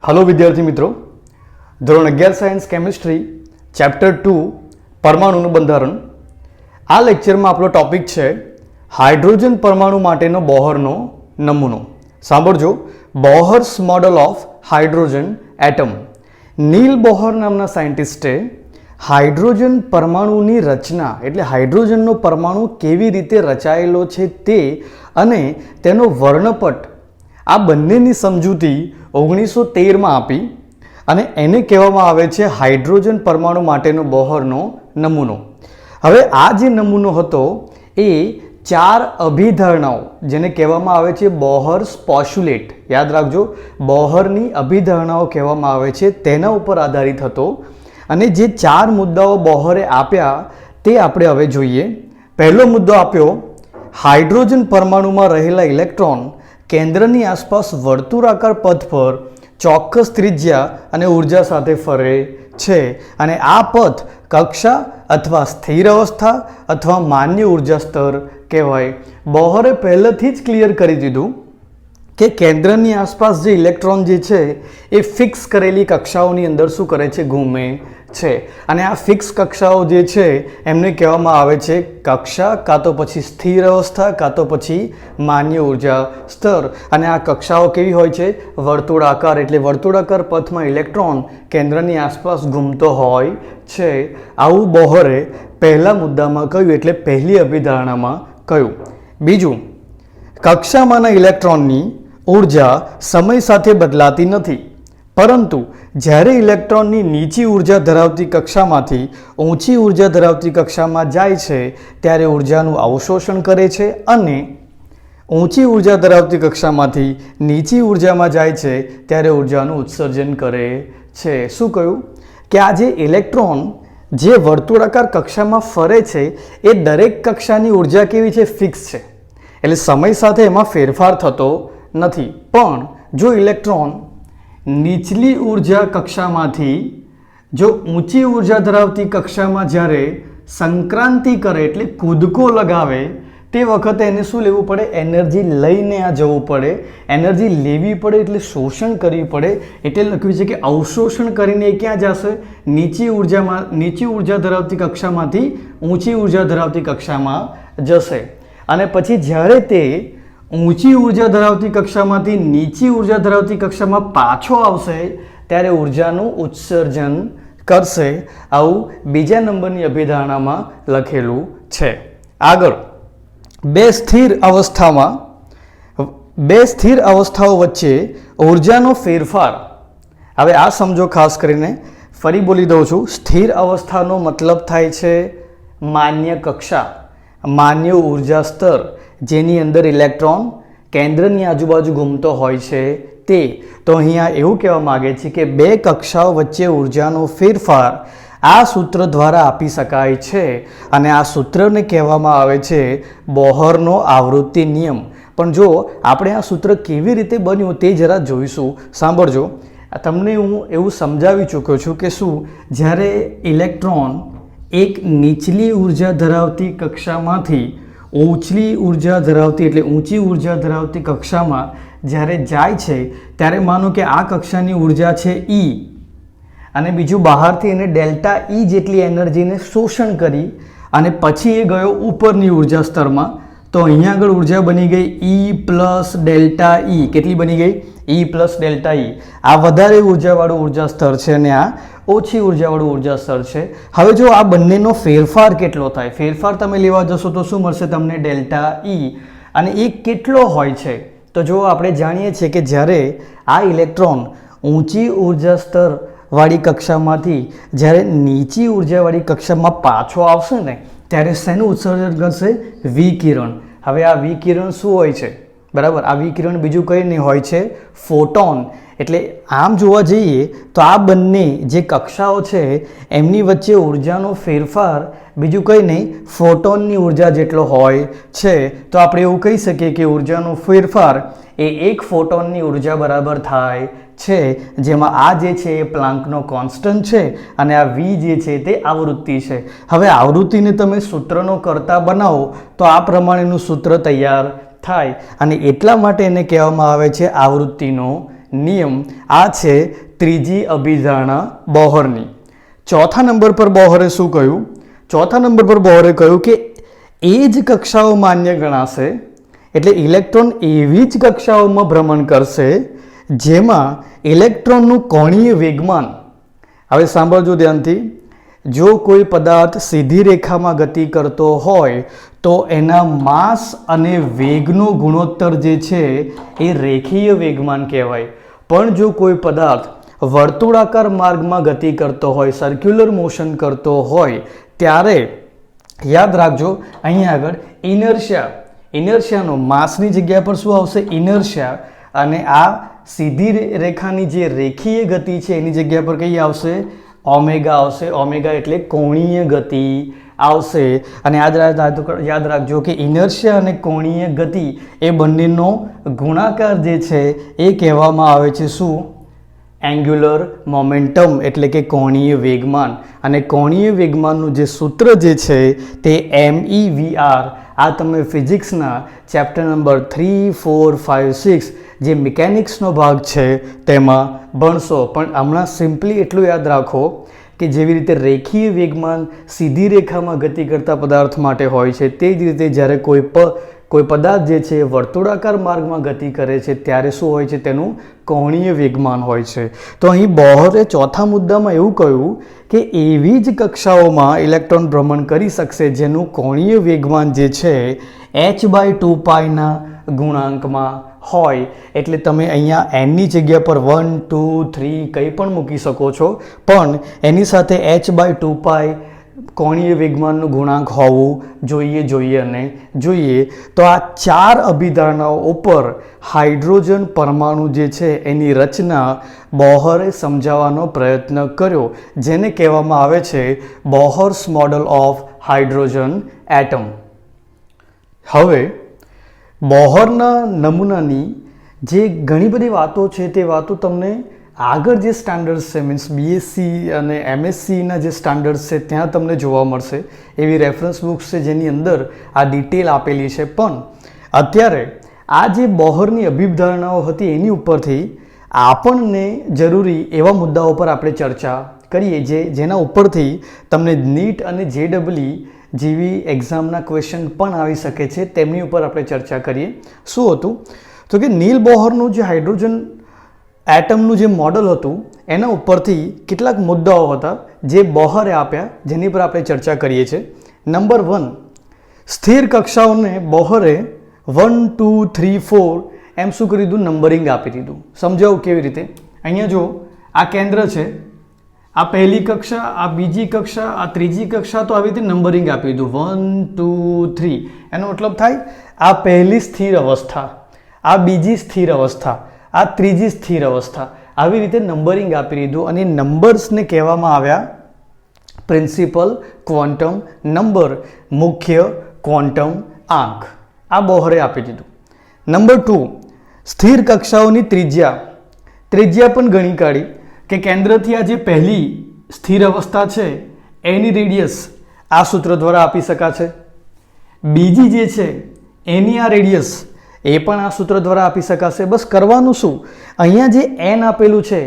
Hello विद्यार्थी मित्रों, ધોરણ 11 સાયન્સ કેમિસ્ટ્રી ચેપ્ટર 2 પરમાણુનું બંધારણ। આ લેક્ચરમાં આપણો ટોપિક છે હાઇડ્રોજન પરમાણુ માટેનો બોહરનો નમૂનો। સાંભળજો, Bohr's model of hydrogen atom. Niels Bohr નામના સાયન્ટિસ્ટે હાઇડ્રોજન પરમાણુની રચના એટલે હાઇડ્રોજનનો પરમાણુ કેવી રીતે રચાયેલો છે તે અને તેનો વર્ણપટ આ બંનેની સમજૂતી 1913 આપી અને એને કહેવામાં આવે છે હાઇડ્રોજન પરમાણુ માટેનો બોહરનો નમૂનો। હવે આ જે નમૂનો હતો એ 4 અભિધારણાઓ જેને કહેવામાં આવે છે બોહર્સ પોસ્ચ્યુલેટ, યાદ રાખજો, બોહરની અભિધારણાઓ કહેવામાં આવે છે તેના ઉપર આધારિત હતો અને જે 4 મુદ્દાઓ બોહરે આપ્યા તે આપણે હવે જોઈએ। પહેલો મુદ્દો આપ્યો, હાઇડ્રોજન પરમાણુમાં રહેલા ઇલેક્ટ્રોન કેન્દ્રની આસપાસ વર્તુળાકાર પથ પર ચોક્કસ ત્રિજ્યા અને ઉર્જા સાથે ફરે છે અને આ પથ કક્ષા અથવા સ્થિર અવસ્થા અથવા માન્ય ઉર્જા સ્તર કહેવાય। બોહરે પહેલેથી જ ક્લિયર કરી દીધું કે કેન્દ્રની આસપાસ જે ઇલેક્ટ્રોન જે છે એ ફિક્સ કરેલી કક્ષાઓની અંદર શું કરે છે, ઘૂમે છે અને આ ફિક્સ કક્ષાઓ જે છે એમને કહેવામાં આવે છે કક્ષા, કાં તો પછી સ્થિર અવસ્થા, કાં તો પછી માન્ય ઉર્જા સ્તર। અને આ કક્ષાઓ કેવી હોય છે, વર્તુળાકાર, એટલે વર્તુળાકાર પથમાં ઇલેક્ટ્રોન કેન્દ્રની આસપાસ ઘૂમતો હોય છે। આવું બોહરે પહેલા મુદ્દામાં કહ્યું, એટલે પહેલી અભિધારણામાં કહ્યું। બીજું, કક્ષામાંના ઇલેક્ટ્રોનની ઉર્જા સમય સાથે બદલાતી નથી, પરંતુ જ્યારે ઇલેક્ટ્રોનની નીચી ઉર્જા ધરાવતી કક્ષામાંથી ઊંચી ઉર્જા ધરાવતી કક્ષામાં જાય છે ત્યારે ઉર્જાનું અવશોષણ કરે છે અને ઊંચી ઉર્જા ધરાવતી કક્ષામાંથી નીચી ઉર્જામાં જાય છે ત્યારે ઉર્જાનું ઉત્સર્જન કરે છે। શું કહ્યું કે આ જે ઇલેક્ટ્રોન જે વર્તુળાકાર કક્ષામાં ફરે છે એ દરેક કક્ષાની ઉર્જા કેવી છે, ફિક્સ છે, એટલે સમય સાથે એમાં ફેરફાર થતો નથી। પણ જો ઇલેક્ટ્રોન નીચલી ઉર્જા કક્ષામાંથી જો ઊંચી ઉર્જા ધરાવતી કક્ષામાં જ્યારે સંક્રાંતિ કરે એટલે કૂદકો લગાવે તે વખતે એને શું લેવું પડે, એનર્જી લઈને આ જવું પડે, એનર્જી લેવી પડે એટલે શોષણ કરવી પડે, એટલે લખ્યું છે કે અવશોષણ કરીને એ ક્યાં જશે, નીચી ઉર્જા ધરાવતી કક્ષામાંથી ઊંચી ઉર્જા ધરાવતી કક્ષામાં જશે અને પછી જ્યારે તે ઊંચી ઉર્જા ધરાવતી કક્ષામાંથી નીચી ઉર્જા ધરાવતી કક્ષામાં પાછો આવશે ત્યારે ઉર્જાનું ઉત્સર્જન કરશે। આવું બીજા નંબરની અભિધારણામાં લખેલું છે। આગળ, બે સ્થિર અવસ્થાઓ વચ્ચે ઉર્જાનો ફેરફાર। હવે આ સમજો, ખાસ કરીને ફરી બોલી દઉં છું, સ્થિર અવસ્થાનો મતલબ થાય છે માન્ય કક્ષા, માન્ય ઉર્જા સ્તર, જેની અંદર ઇલેક્ટ્રોન કેન્દ્રની આજુબાજુ ઘૂમતો હોય છે તે। તો અહીંયા એવું કહેવા માગે છે કે બે કક્ષાઓ વચ્ચે ઉર્જાનો ફેરફાર આ સૂત્ર દ્વારા આપી શકાય છે અને આ સૂત્રને કહેવામાં આવે છે બોહરનો આવૃત્તિ નિયમ। પણ જો આપણે આ સૂત્ર કેવી રીતે બન્યું તે જરા જોઈશું। સાંભળજો, તમને હું એવું સમજાવી ચૂક્યો છું કે શું, જ્યારે ઇલેક્ટ્રોન એક નીચલી ઉર્જા ધરાવતી કક્ષામાંથી ઊંચી ઉર્જા ધરાવતી એટલે ઊંચી ઉર્જા ધરાવતી કક્ષામાં જ્યારે જાય છે ત્યારે માનો કે આ કક્ષાની ઉર્જા છે E અને બીજું બહારથી એને ડેલ્ટા E જેટલી એનર્જીને શોષણ કરી અને પછી એ ગયો ઉપરની ઉર્જા સ્તરમાં, તો અહીંયા આગળ ઉર્જા બની ગઈ E પ્લસ ડેલ્ટા E। કેટલી બની ગઈ? E plus delta E। આ વધારે ઉર્જાવાળું ઉર્જા સ્તર છે અને આ ઓછી ઉર્જાવાળું ઉર્જા સ્તર છે। હવે જો આ બંનેનો ફેરફાર કેટલો થાય, ફેરફાર તમે લેવા જશો તો શું મળશે તમને, ડેલ્ટા E। અને એ કેટલો હોય છે, તો જો આપણે જાણીએ છીએ કે જ્યારે આ ઇલેક્ટ્રોન ઊંચી ઉર્જા સ્તર વાળી કક્ષામાંથી જ્યારે નીચી ઉર્જાવાળી કક્ષામાં પાછો આવશે ને ત્યારે શેનું ઉત્સર્જન કરશે, વિકિરણ। હવે આ વિકિરણ શું હોય છે, બરાબર, આ વિકિરણ બીજું કંઈ નહીં હોય છે, ફોટોન। એટલે આમ જોવા જઈએ તો આ બંને જે કક્ષાઓ છે એમની વચ્ચે ઉર્જાનો ફેરફાર બીજું કંઈ નહીં, ફોટોનની ઉર્જા જેટલો હોય છે। તો આપણે એવું કહી શકીએ કે ઉર્જાનો ફેરફાર એ એક ફોટોનની ઉર્જા બરાબર થાય છે, જેમાં આ જે છે એ પ્લાન્કનો કોન્સ્ટન્ટ છે અને આ V જે છે તે આવૃત્તિ છે। હવે આવૃત્તિને તમે સૂત્રનો કરતા બનાવો તો આ પ્રમાણેનું સૂત્ર તૈયાર થાય અને એટલા માટે એને કહેવામાં આવે છે આવૃત્તિનો નિયમ. આ છે ત્રીજી અભિધારણા બોહરની. ચોથા નંબર પર બોહરે શું કહ્યું? ચોથા નંબર પર બોહરે કહ્યું કે એ જ કક્ષાઓ માન્ય ગણાશે, એટલે ઇલેક્ટ્રોન એવી જ કક્ષાઓમાં ભ્રમણ કરશે જેમાં ઇલેક્ટ્રોનનું કોણીય વેગમાન, હવે સાંભળજો ધ્યાનથી, જો કોઈ પદાર્થ સીધી રેખામાં ગતિ કરતો હોય તો એના માસ અને વેગનો ગુણોત્તર જે છે એ રેખીય વેગમાન કહેવાય. પણ જો કોઈ પદાર્થ વર્તુળાકાર માર્ગમાં ગતિ કરતો હોય, સર્ક્યુલર મોશન કરતો હોય, ત્યારે યાદ રાખજો અહીંયા આગળ ઇનર્શિયાનો માસની જગ્યા પર શું આવશે? ઇનર્શિયા. અને આ સીધી રેખાની જે રેખીય ગતિ છે એની જગ્યા પર કઈ આવશે? ઓમેગા આવશે. ઓમેગા એટલે કોણીય ગતિ આવશે. અને યાદ રાખજો કે ઇનર્શિયા અને કોણીય ગતિ એ બંનેનો ગુણાકાર જે છે એ કહેવામાં આવે છે શું? એંગ્યુલર મોમેન્ટમ, એટલે કે કોણીય વેગમાન. અને કોણીય વેગમાનનું જે સૂત્ર જે છે તે MEVR, આ તમે ફિઝિક્સના ચેપ્ટર નંબર 3, 4, 5, 6 જે મિકેનિક્સનો ભાગ છે તેમાં ભણશો. પણ હમણાં સિમ્પલી એટલું યાદ રાખો કે જેવી રીતે રેખીય વેગમાન સીધી રેખામાં ગતિ કરતા પદાર્થ માટે હોય છે, તે જ રીતે જ્યારે કોઈ પદાર્થ જે છે વર્તુળાકાર માર્ગમાં ગતિ કરે છે ત્યારે શું હોય છે? તેનું કોણીય વેગમાન હોય છે. તો અહીં બોહરે ચોથા મુદ્દામાં એવું કહ્યું કે એવી જ કક્ષાઓમાં ઇલેક્ટ્રોન ભ્રમણ કરી શકશે જેનું કોણીય વેગમાન જે છે h/2πના ગુણાંકમાં હોય. એટલે તમે અહીંયા એનની જગ્યા પર 1, 2, 3 કંઈ પણ મૂકી શકો છો, પણ એની સાથે h/2π કોણીય વેગમાનનું ગુણાંક હોવું જોઈએ. તો આ 4 અભિધારણાઓ ઉપર હાઇડ્રોજન પરમાણુ જે છે એની રચના બોહરે સમજાવવાનો પ્રયત્ન કર્યો, જેને કહેવામાં આવે છે બોહર્સ મોડલ ઓફ હાઇડ્રોજન એટમ. હવે બોહરના નમૂનાની જે ઘણી બધી વાતો છે તે વાતો તમને આગળ જે સ્ટાન્ડર્ડ્સ છે, મીન્સ BSc અને MScના જે સ્ટાન્ડર્ડ્સ છે ત્યાં તમને જોવા મળશે. એવી રેફરન્સ બુક્સ છે જેની અંદર આ ડિટેલ આપેલી છે. પણ અત્યારે આ જે બોહરની અભિધારણાઓ હતી એની ઉપરથી આપણને જરૂરી એવા મુદ્દાઓ પર આપણે ચર્ચા કરીએ જેના ઉપરથી તમને નીટ અને JEE જેવી એક્ઝામના ક્વેશ્ચન પણ આવી શકે છે. તેમની ઉપર આપણે ચર્ચા કરીએ. શું હતું? તો કે નીલ બોહરનું જે હાઇડ્રોજન એટમનું જે મોડલ હતું એના ઉપરથી કેટલાક મુદ્દાઓ હતા જે બોહરે આપ્યા, જેની પર આપણે ચર્ચા કરીએ છીએ. નંબર 1, સ્થિર કક્ષાઓને બોહરે 1, 2, 3, 4 એમ શું કરી દીધું? નંબરિંગ આપી દીધું. સમજાવું કેવી રીતે? અહીંયા જો આ કેન્દ્ર છે, આ પહેલી કક્ષા, આ બીજી કક્ષા, આ ત્રીજી કક્ષા, તો આવી રીતે નંબરિંગ આપી દીધું 1, 2, 3. એનો મતલબ થાય આ પહેલી સ્થિર અવસ્થા, આ બીજી સ્થિર અવસ્થા, આ ત્રીજી સ્થિર અવસ્થા, આવી રીતે નંબરિંગ આપી દીધું. અને નંબર્સને કહેવામાં આવ્યા પ્રિન્સિપલ ક્વોન્ટમ નંબર, મુખ્ય ક્વોન્ટમ આંક. આ બોહરે આપી દીધું. નંબર 2, સ્થિર કક્ષાઓની ત્રિજ્યા પણ ગણી કાઢી કે કેન્દ્રથી આ જે પહેલી સ્થિર અવસ્થા છે એની રેડિયસ આ સૂત્ર દ્વારા આપી શકાશે. બીજી જે છે એની આ રેડિયસ એ પણ આ સૂત્ર દ્વારા આપી શકાશે. બસ કરવાનું શું? અહીંયા જે n આપેલું છે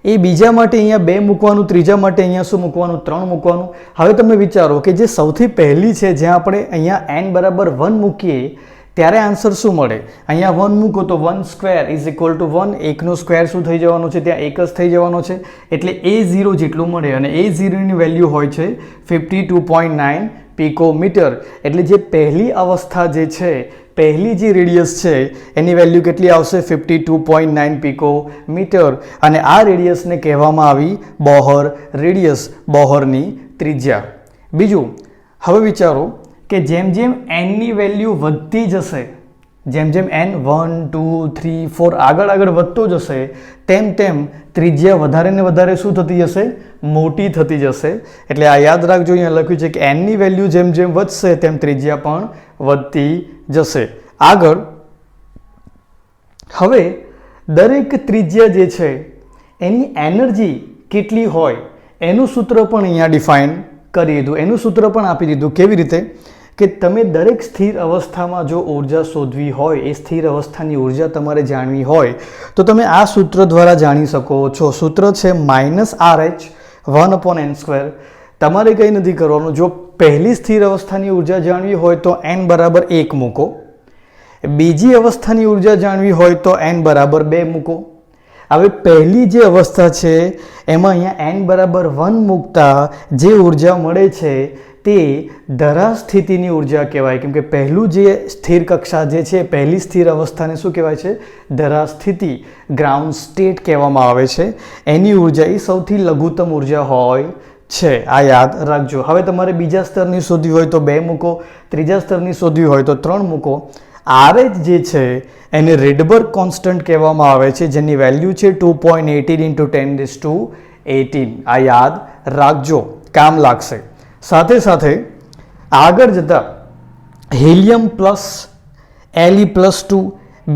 એ બીજા માટે અહીંયા 2 મૂકવાનું, ત્રીજા માટે અહીંયા શું મૂકવાનું? 3 મૂકવાનું. હવે તમે વિચારો કે જે સૌથી પહેલી છે જ્યાં આપણે અહીંયા n બરાબર 1 મૂકીએ ત્યારે આન્સર શું મળે? અહીંયા 1 મૂકો તો 1² = 1. 1નો સ્ક્વેર શું થઈ જવાનો છે? ત્યાં 1 જ થઈ જવાનો છે. એટલે A0 જેટલું મળે. અને A0ની વેલ્યુ હોય છે 52.9 પિકોમીટર. એટલે જે પહેલી અવસ્થા જે છે, પહેલી જે રેડિયસ છે એની વેલ્યુ કેટલી આવશે? 52.9 પિકોમીટર. અને આ રેડિયસને કહેવામાં આવી બોહર રેડિયસ, બોહરની ત્રિજ્યા. બીજું, હવે વિચારો કે જેમ જેમ nની વેલ્યુ વધતી જશે, જેમ જેમ n 1, 2, 3, 4 આગળ વધતો જશે, તેમ તેમ ત્રિજ્યા વધારે ને વધારે શું થતી જશે? મોટી થતી જશે. એટલે આ યાદ રાખજો, અહીંયા લખ્યું છે કે nની વેલ્યુ જેમ જેમ વધશે તેમ ત્રિજ્યા પણ વધતી જશે. આગળ હવે દરેક ત્રિજ્યા જે છે એની એનર્જી કેટલી હોય એનું સૂત્ર પણ અહીંયા ડિફાઇન કરી દીધું. એનું સૂત્ર પણ આપી દીધું. કેવી રીતે? કે તમે દરેક સ્થિર અવસ્થામાં જો ઉર્જા શોધવી હોય, એ સ્થિર અવસ્થાની ઉર્જા તમારે જાણવી હોય તો તમે આ સૂત્ર દ્વારા જાણી શકો છો. સૂત્ર છે -RH 1/n². તમારે કંઈ નથી કરવાનું. જો પહેલી સ્થિર અવસ્થાની ઉર્જા જાણવી હોય તો n બરાબર 1 મૂકો. બીજી અવસ્થાની ઉર્જા જાણવી હોય તો n બરાબર 2 મૂકો. હવે પહેલી જે અવસ્થા છે એમાં અહીંયા n બરાબર 1 મૂકતા જે ઉર્જા મળે છે તે ધરા સ્થિતિની ઉર્જા કહેવાય. કેમ કે પહેલું જે સ્થિર કક્ષા જે છે, પહેલી સ્થિર અવસ્થાને શું કહેવાય છે? ધરા સ્થિતિ, ગ્રાઉન્ડ સ્ટેટ કહેવામાં આવે છે. એની ઉર્જા એ સૌથી લઘુત્તમ ઉર્જા હોય છે. આ યાદ રાખજો. હવે તમારે બીજા સ્તરની શોધવી હોય તો 2 મૂકો, ત્રીજા સ્તરની શોધવી હોય તો 3 મૂકો. RH જે છે એને રેડબર્ગ કોન્સ્ટન્ટ કહેવામાં આવે છે, જેની વેલ્યુ છે 2.18 × 10⁸. આ યાદ રાખજો, કામ લાગશે. સાથે સાથે આગળ જતા હિલિયમ પ્લસ, Li+2,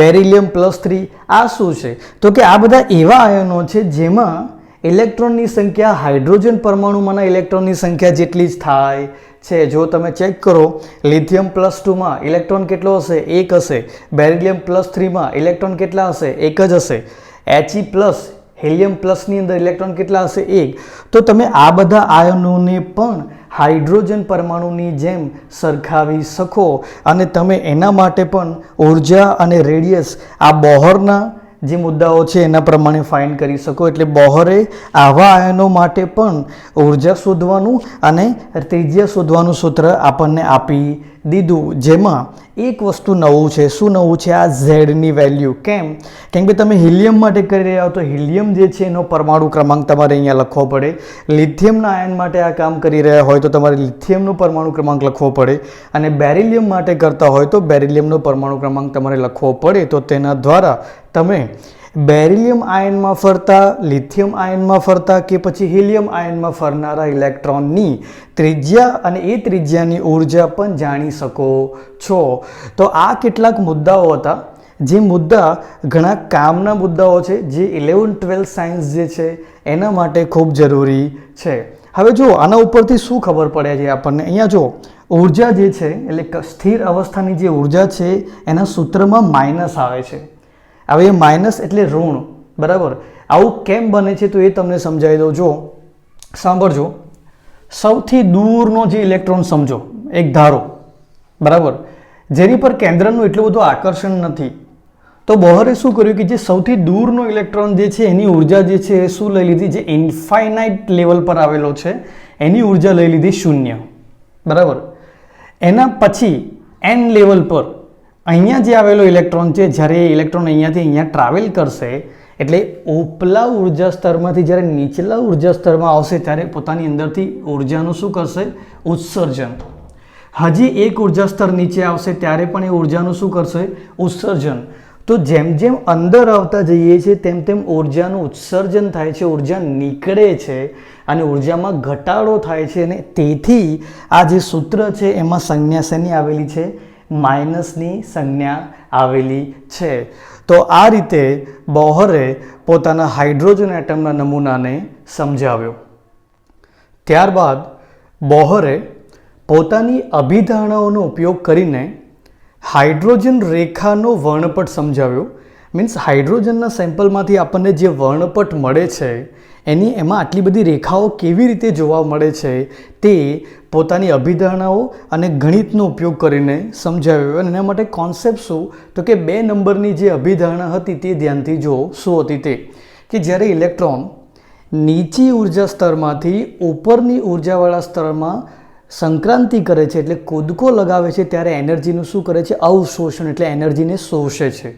બેરિલિયમ +3 આ શું છે? તો કે આ બધા એવા આયનો છે જેમાં ઇલેક્ટ્રોનની સંખ્યા હાઇડ્રોજન પરમાણુમાંના ઇલેક્ટ્રોનની સંખ્યા જેટલી જ થાય છે. જો તમે ચેક કરો, લિથિયમ +2માં ઇલેક્ટ્રોન કેટલો હશે? 1 હશે. બેરિલિયમ +3માં ઇલેક્ટ્રોન કેટલા હશે? 1 જ હશે. He+, હિલિયમ પ્લસની અંદર ઇલેક્ટ્રોન કેટલા હશે? 1. તો તમે આ બધા આયનોને પણ હાઇડ્રોજન પરમાણુની જેમ સરખાવી શકો અને તમે એના માટે પણ ઉર્જા અને રેડિયસ, આ બોહરના જે મુદ્દાઓ છે એના પ્રમાણે ફાઇન્ડ કરી શકો. એટલે બોહરે આવા આયનો માટે પણ ઉર્જા શોધવાનું અને ત્રિજ્યા શોધવાનું સૂત્ર આપણને આપી દીધું, જેમાં એક વસ્તુ નવું છે. શું નવું છે? આ ઝેડની વેલ્યુ. કેમ કે તમે હિલિયમ માટે કરી રહ્યા હો તો હિલિયમ જે છે એનો પરમાણુ ક્રમાંક તમારે અહીંયા લખવો પડે. લિથિયમના આયન માટે આ કામ કરી રહ્યા હોય તો તમારે લિથિયમનો પરમાણુ ક્રમાંક લખવો પડે. અને બેરિલિયમ માટે કરતા હોય તો બેરિલિયમનો પરમાણુ ક્રમાંક તમારે લખવો પડે. તો તેના દ્વારા તમે બેરિલિયમ આયનમાં ફરતા, લિથિયમ આયનમાં ફરતા કે પછી હિલિયમ આયનમાં ફરનારા ઇલેક્ટ્રોનની ત્રિજ્યા અને એ ત્રિજ્યાની ઉર્જા પણ જાણી શકો છો. તો આ કેટલાક મુદ્દાઓ હતા, જે મુદ્દા ઘણા કામના મુદ્દાઓ છે, જે 11-12 સાયન્સ જે છે એના માટે ખૂબ જરૂરી છે. હવે જો આના ઉપરથી શું ખબર પડે છે આપણને? અહીંયા જો ઉર્જા જે છે, એટલે સ્થિર અવસ્થાની જે ઉર્જા છે એના સૂત્રમાં માઇનસ આવે છે. હવે એ માઇનસ એટલે ઋણ, બરાબર. આવું કેમ બને છે તો એ તમને સમજાવી દઉં. જો સાંભળજો, સૌથી દૂરનો જે ઇલેક્ટ્રોન સમજો, એક ધારો, બરાબર, જેની પર કેન્દ્રનું એટલું બધું આકર્ષણ નથી, તો બોહરે શું કર્યું કે જે સૌથી દૂરનો ઇલેક્ટ્રોન જે છે એની ઉર્જા જે છે એ શું લઈ લીધી? જે ઇન્ફાઇનાઇટ લેવલ પર આવેલો છે એની ઉર્જા લઈ લીધી 0, બરાબર. એના પછી n લેવલ પર અહીંયા જે આવેલો ઇલેક્ટ્રોન છે, જ્યારે એ ઇલેક્ટ્રોન અહીંયાથી અહીંયા ટ્રાવેલ કરશે, એટલે ઉપલા ઉર્જા સ્તરમાંથી જ્યારે નીચલા ઉર્જા સ્તરમાં આવશે ત્યારે પોતાની અંદરથી ઉર્જાનું શું કરશે? ઉત્સર્જન. હજી એક ઉર્જા સ્તર નીચે આવશે ત્યારે પણ એ ઉર્જાનું શું કરશે? ઉત્સર્જન. તો જેમ જેમ અંદર આવતા જઈએ છીએ તેમ તેમ ઉર્જાનું ઉત્સર્જન થાય છે, ઉર્જા નીકળે છે અને ઉર્જામાં ઘટાડો થાય છે. અને તેથી આ જે સૂત્ર છે એમાં સંજ્ઞા શેની આવેલી છે? માઇનસની સંજ્ઞા આવેલી છે. તો આ રીતે બોહરે પોતાના હાઇડ્રોજન એટમના નમૂનાને સમજાવ્યો. ત્યારબાદ બોહરે પોતાની અભિધારણાઓનો ઉપયોગ કરીને હાઇડ્રોજન રેખાનો વર્ણપટ સમજાવ્યો. મીન્સ હાઇડ્રોજનના સેમ્પલમાંથી આપણને જે વર્ણપટ મળે છે એમાં આટલી બધી રેખાઓ કેવી રીતે જોવા મળે છે તે પોતાની અભિધારણાઓ અને ગણિતનો ઉપયોગ કરીને સમજાવ્યો. અને એના માટે કોન્સેપ્ટ શું? તો કે 2 નંબરની જે અભિધારણા હતી તે ધ્યાનથી જો. શું હતી તે? કે જ્યારે ઇલેક્ટ્રોન નીચી ઉર્જા સ્તરમાંથી ઉપરની ઉર્જાવાળા સ્તરમાં સંક્રાંતિ કરે છે, એટલે કૂદકો લગાવે છે, ત્યારે એનર્જીનું શું કરે છે? અવશોષણ, એટલે એનર્જીને શોષે છે.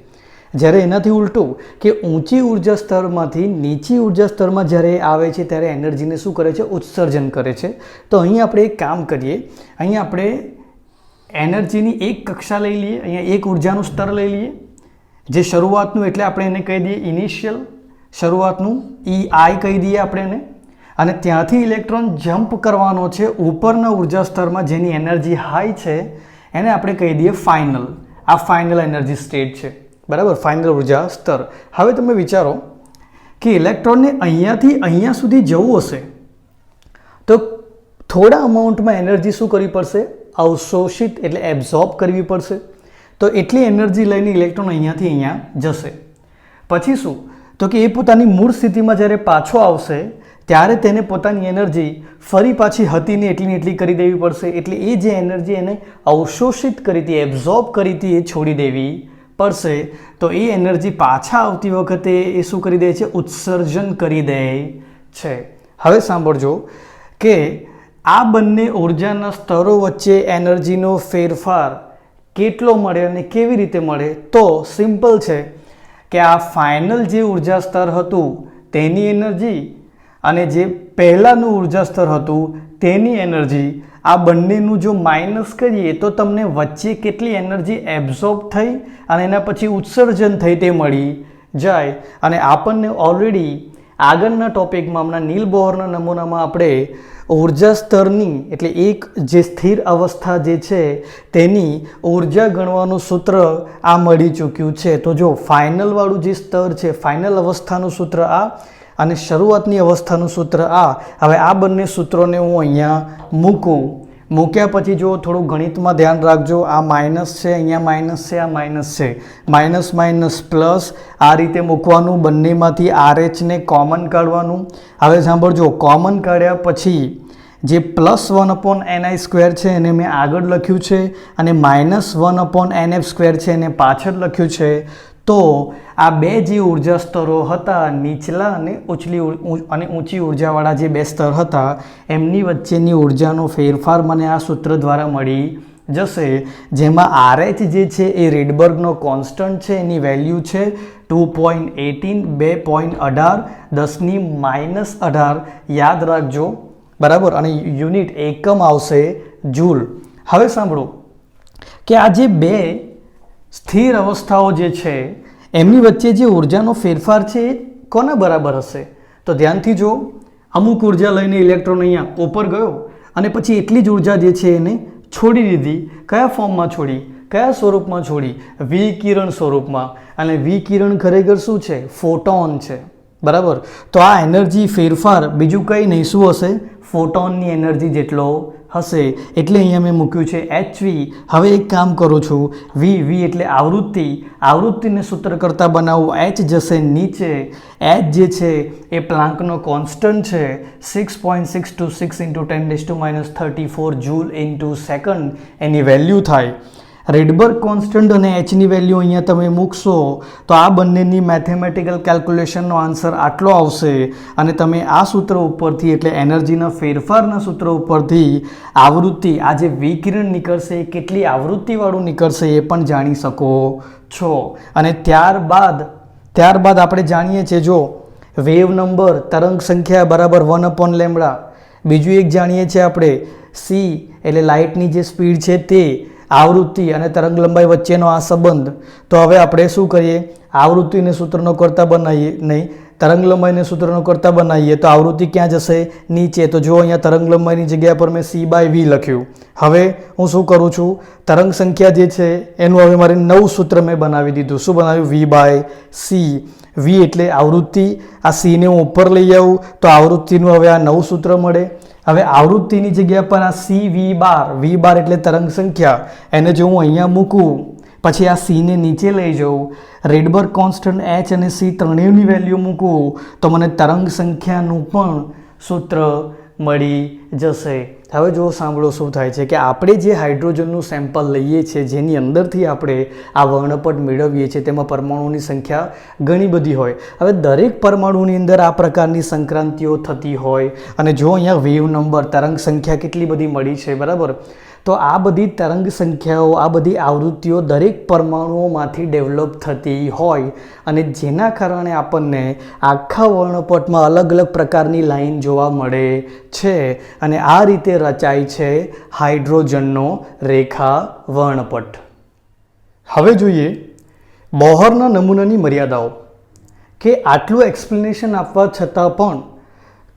જ્યારે એનાથી ઉલટું કે ઊંચી ઉર્જા સ્તરમાંથી નીચી ઉર્જા સ્તરમાં જ્યારે આવે છે ત્યારે એનર્જીને શું કરે છે? ઉત્સર્જન કરે છે. તો અહીં આપણે એક કામ કરીએ, અહીં આપણે એનર્જીની એક કક્ષા લઈ લઈએ, અહીંયા એક ઉર્જાનું સ્તર લઈ લઈએ, જે શરૂઆતનું, એટલે આપણે એને કહી દઈએ ઇનિશિયલ, શરૂઆતનું EI કહી દઈએ આપણે એને. અને ત્યાંથી ઇલેક્ટ્રોન જમ્પ કરવાનો છે ઉપરના ઉર્જા સ્તરમાં જેની એનર્જી હાઈ છે, એને આપણે કહી દઈએ ફાઇનલ. આ ફાઇનલ એનર્જી સ્ટેટ છે, બરાબર, ફાઇનલ ઉર્જા સ્તર. હવે તમે વિચારો કે ઇલેક્ટ્રોનને અહીંયાથી અહીંયા સુધી જવું હશે તો થોડા અમાઉન્ટમાં એનર્જી શું કરવી પડશે? અવશોષિત એટલે એબ્ઝોર્બ કરવી પડશે. તો એટલી એનર્જી લઈને ઇલેક્ટ્રોન અહીંયાથી અહીંયા જશે. પછી શું? તો કે એ પોતાની મૂળ સ્થિતિમાં જ્યારે પાછો આવશે ત્યારે તેને પોતાની એનર્જી ફરી પાછી હતી ને એટલી કરી દેવી પડશે. એટલે એ જે એનર્જી એને અવશોષિત કરી હતી, એબ્ઝોર્બ કરી હતી, એ છોડી દેવી પડશે. તો એ એનર્જી પાછા આવતી વખતે એ શું કરી દે છે? ઉત્સર્જન કરી દે છે. હવે સાંભળજો કે આ બંને ઉર્જાના સ્તરો વચ્ચે એનર્જીનો ફેરફાર કેટલો મળે અને કેવી રીતે મળે? તો સિમ્પલ છે કે આ ફાઇનલ જે ઉર્જા સ્તર હતું તેની એનર્જી અને જે પહેલાંનું ઉર્જા સ્તર હતું તેની એનર્જી, આ બંનેનું જો માઇનસ કરીએ તો તમને વચ્ચે કેટલી એનર્જી એબ્ઝોર્બ થઈ અને એના પછી ઉત્સર્જન થઈ તે મળી જાય. અને આપણને ઓલરેડી આગળના ટોપિકમાં હમણાં નીલ બોહરના નમૂનામાં આપણે ઉર્જા સ્તરની એટલે એક જે સ્થિર અવસ્થા જે છે તેની ઉર્જા ગણવાનું સૂત્ર આ મળી ચૂક્યું છે. તો જો ફાઇનલવાળું જે સ્તર છે, ફાઇનલ અવસ્થાનું સૂત્ર આ અને શરૂઆતની અવસ્થાનું સૂત્ર આ. હવે આ બંને સૂત્રોને હું અહીંયા મૂક્યા પછી જો થોડું ગણિતમાં ધ્યાન રાખજો. આ માઇનસ છે, અહીંયા માઇનસ છે, આ માઇનસ છે, માઇનસ માઇનસ પ્લસ આ રીતે મૂકવાનું. બંનેમાંથી RH ને કોમન કાઢવાનું. હવે સાંભળજો, કોમન કાઢ્યા પછી જે +1/ni² છે એને મેં આગળ લખ્યું છે અને -1/nf² છે એને પાછળ લખ્યું છે. તો આ બે જે ઉર્જા સ્તરો હતા, નીચલા અને ઊંચી ઉર્જાવાળા જે બે સ્તર હતા, એમની વચ્ચેની ઉર્જાનો ફેરફાર મને આ સૂત્ર દ્વારા મળી જશે. જેમાં RH જે છે એ રીડબર્ગનો કોન્સ્ટન્ટ છે, એની વેલ્યુ છે 2.18, 2.18, 10⁻18 યાદ રાખજો, બરાબર. અને યુનિટ એકમ આવશે જૂલ. હવે સાંભળો કે આ જે બે સ્થિર અવસ્થાઓ જે છે એમની વચ્ચે જે ઉર્જાનો ફેરફાર છે એ કોના બરાબર હશે? તો ધ્યાનથી જો, અમુક ઉર્જા લઈને ઇલેક્ટ્રોન અહીંયા ઉપર ગયો અને પછી એટલી જ ઉર્જા જે છે એને છોડી દીધી. કયા ફોર્મમાં છોડી? કયા સ્વરૂપમાં છોડી? વિકિરણ સ્વરૂપમાં. અને વિકિરણ ખરેખર શું છે? ફોટોન છે, બરાબર. તો આ એનર્જી ફેરફાર બીજું કંઈ નહીં, શું હશે? ફોટોનની એનર્જી જેટલો હશે. એટલે અહીંયા મેં મૂક્યું છે HV. હવે એક કામ કરું છું, V એટલે આવૃત્તિ, આવૃત્તિને સૂત્ર કરતાં બનાવું. H જશે નીચે. H જે છે એ પ્લાન્કનો કોન્સ્ટન્ટ છે, 6.626 × 10⁻34 જૂલ ઇન્ટુ સેકન્ડ એની વેલ્યુ થાય. રીડબર્ગ કોન્સ્ટન્ટ અને Hની વેલ્યુ અહીંયા તમે મૂકશો તો આ બંનેની મેથેમેટિકલ કેલ્ક્યુલેશનનો આન્સર આટલો આવશે. અને તમે આ સૂત્ર ઉપરથી એટલે એનર્જીના ફેરફારના સૂત્ર ઉપરથી આવૃત્તિ, આ જે વિકિરણ નીકળશે એ કેટલી આવૃત્તિવાળું નીકળશે એ પણ જાણી શકો છો. અને ત્યારબાદ આપણે જાણીએ છીએ, જો વેવ નંબર, તરંગ સંખ્યા બરાબર 1/λ. બીજું એક જાણીએ છીએ આપણે c એટલે લાઇટની જે સ્પીડ છે તે, આવૃત્તિ અને તરંગ લંબાઈ વચ્ચેનો આ સંબંધ. તો હવે આપણે શું કરીએ? આવૃત્તિને સૂત્રનો કરતા બનાવીએ, નહીં તરંગ લંબાઈને સૂત્રનો કરતા બનાવીએ. તો આવૃત્તિ ક્યાં જશે? નીચે. તો જો અહીંયા તરંગ લંબાઈની જગ્યા પર મેં c/v લખ્યું. હવે હું શું કરું છું? તરંગ સંખ્યા જે છે એનું હવે મારે નવું સૂત્ર મેં બનાવી દીધું. શું બનાવ્યું? v/c. v એટલે આવૃત્તિ, આ c ને હું ઉપર લઈ આવું તો આવૃત્તિનું હવે આ નવું સૂત્ર મળે. હવે આવૃત્તિની જગ્યા પર આ v બાર એટલે તરંગ સંખ્યા, એને જો હું અહીંયા મૂકું પછી આ c ને નીચે લઈ જાઉં, રીડબર્ગ કોન્સ્ટન્ટ H અને c ત્રણેયની વેલ્યુ મૂકું તો મને તરંગ સંખ્યાનું પણ સૂત્ર મળી જશે. હવે જો સાંભળો શું થાય છે કે આપણે જે હાઇડ્રોજનનું સેમ્પલ લઈએ છીએ, જેની અંદરથી આપણે આ વર્ણપટ મેળવીએ છીએ, તેમાં પરમાણુની સંખ્યા ઘણી બધી હોય. હવે દરેક પરમાણુની અંદર આ પ્રકારની સંક્રાંતિઓ થતી હોય. અને જો અહીંયા વેવ નંબર, તરંગ સંખ્યા કેટલી બધી મળી છે, બરાબર. તો આ બધી તરંગ સંખ્યાઓ, આ બધી આવૃત્તિઓ દરેક પરમાણુઓમાંથી ડેવલપ થતી હોય અને જેના કારણે આપણને આખા વર્ણપટમાં અલગ અલગ પ્રકારની લાઈન જોવા મળે છે. અને આ રીતે રચાય છે હાઇડ્રોજનનો રેખા વર્ણપટ. હવે જોઈએ બોહરના નમૂનાની મર્યાદાઓ, કે આટલું એક્સપ્લેનેશન આપવા છતાં પણ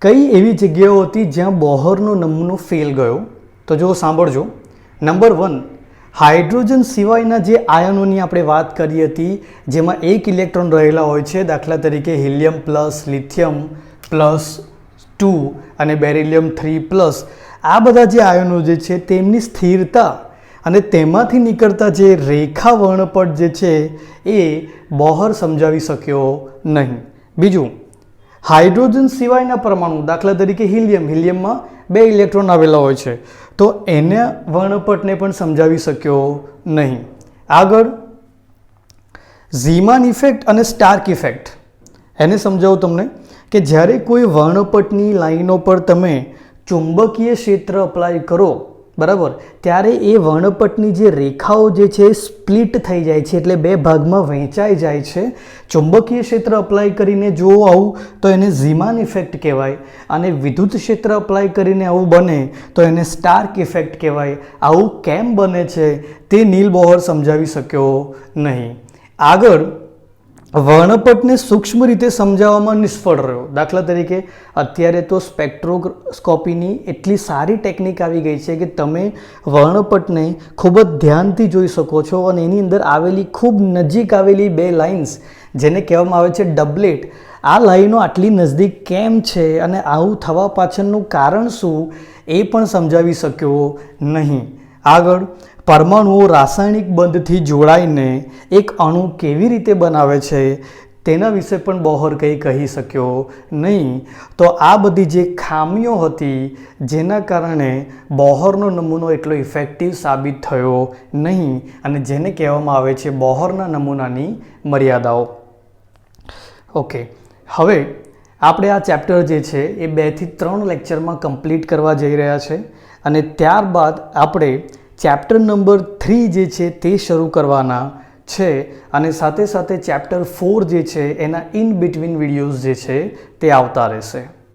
કઈ એવી જગ્યાઓ હતી જ્યાં બોહરનો નમૂનો ફેલ ગયો. તો જો સાંભળજો. નંબર 1, હાઇડ્રોજન સિવાયના જે આયનોની આપણે વાત કરી હતી, જેમાં એક ઇલેક્ટ્રોન રહેલા હોય છે, દાખલા તરીકે હિલિયમ+, લિથિયમ +2 અને બેરિલિયમ 3+. આ બધા જે આયનો જે છે તેમની સ્થિરતા અને તેમાંથી નીકળતા જે રેખા વર્ણપટ જે છે એ બોહર સમજાવી શક્યો નહીં. બીજું, હાઇડ્રોજન સિવાયના પરમાણુ, દાખલા તરીકે હિલિયમમાં 2 ઇલેક્ટ્રોન આવેલા હોય છે, તો એના વર્ણપટને પણ સમજાવી શક્યો નહીં. આગળ, ઝીમાન ઇફેક્ટ અને સ્ટાર્ક ઇફેક્ટ, એને સમજાવું તમને કે જ્યારે કોઈ વર્ણપટની લાઈનો પર તમે ચુંબકીય ક્ષેત્ર અપ્લાય કરો, બરાબર, ત્યારે એ વર્ણપટની જે રેખાઓ જે છે સ્પ્લિટ થઈ જાય છે, એટલે 2 ભાગમાં વહેંચાઈ જાય છે. ચુંબકીય ક્ષેત્ર અપ્લાય કરીને જો આવું તો એને ઝીમાન ઇફેક્ટ કહેવાય, અને વિદ્યુત ક્ષેત્ર અપ્લાય કરીને આવું બને તો એને સ્ટાર્ક ઇફેક્ટ કહેવાય. આવું કેમ બને છે તે નીલ બોહર સમજાવી શક્યો નહીં. આગળ, વર્ણપટને સૂક્ષ્મ રીતે સમજાવવામાં નિષ્ફળ રહ્યો. દાખલા તરીકે અત્યારે તો સ્પેક્ટ્રોસ્કોપીની એટલી સારી ટેકનિક આવી ગઈ છે કે તમે વર્ણપટને ખૂબ જ ધ્યાનથી જોઈ શકો છો, અને એની અંદર આવેલી ખૂબ નજીક આવેલી 2 લાઇન્સ, જેને કહેવામાં આવે છે ડબલેટ, આ લાઈનો આટલી નજદીક કેમ છે અને આવું થવા પાછળનું કારણ શું એ પણ સમજાવી શક્યો નહીં. આગળ, પરમાણુઓ રાસાયણિક બંધથી જોડાઈને એક અણુ કેવી રીતે બનાવે છે તેના વિશે પણ બોહર કંઈ કહી શક્યો નહીં. તો આ બધી જે ખામીઓ હતી જેના કારણે બોહરનો નમૂનો એટલો ઇફેક્ટિવ સાબિત થયો નહીં, અને જેને કહેવામાં આવે છે બોહરના નમૂનાની મર્યાદાઓ. ઓકે, હવે આપણે આ ચેપ્ટર જે છે એ 2 થી 3 લેક્ચરમાં કમ્પ્લીટ કરવા જઈ રહ્યા છે, અને ત્યારબાદ આપણે ચેપ્ટર નંબર 3 જે છે તે શરૂ કરવાના છે, અને સાથે સાથે ચેપ્ટર 4 જે છે એના ઇન બિટવીન વિડીયોઝ જે છે તે આવતા રહેશે.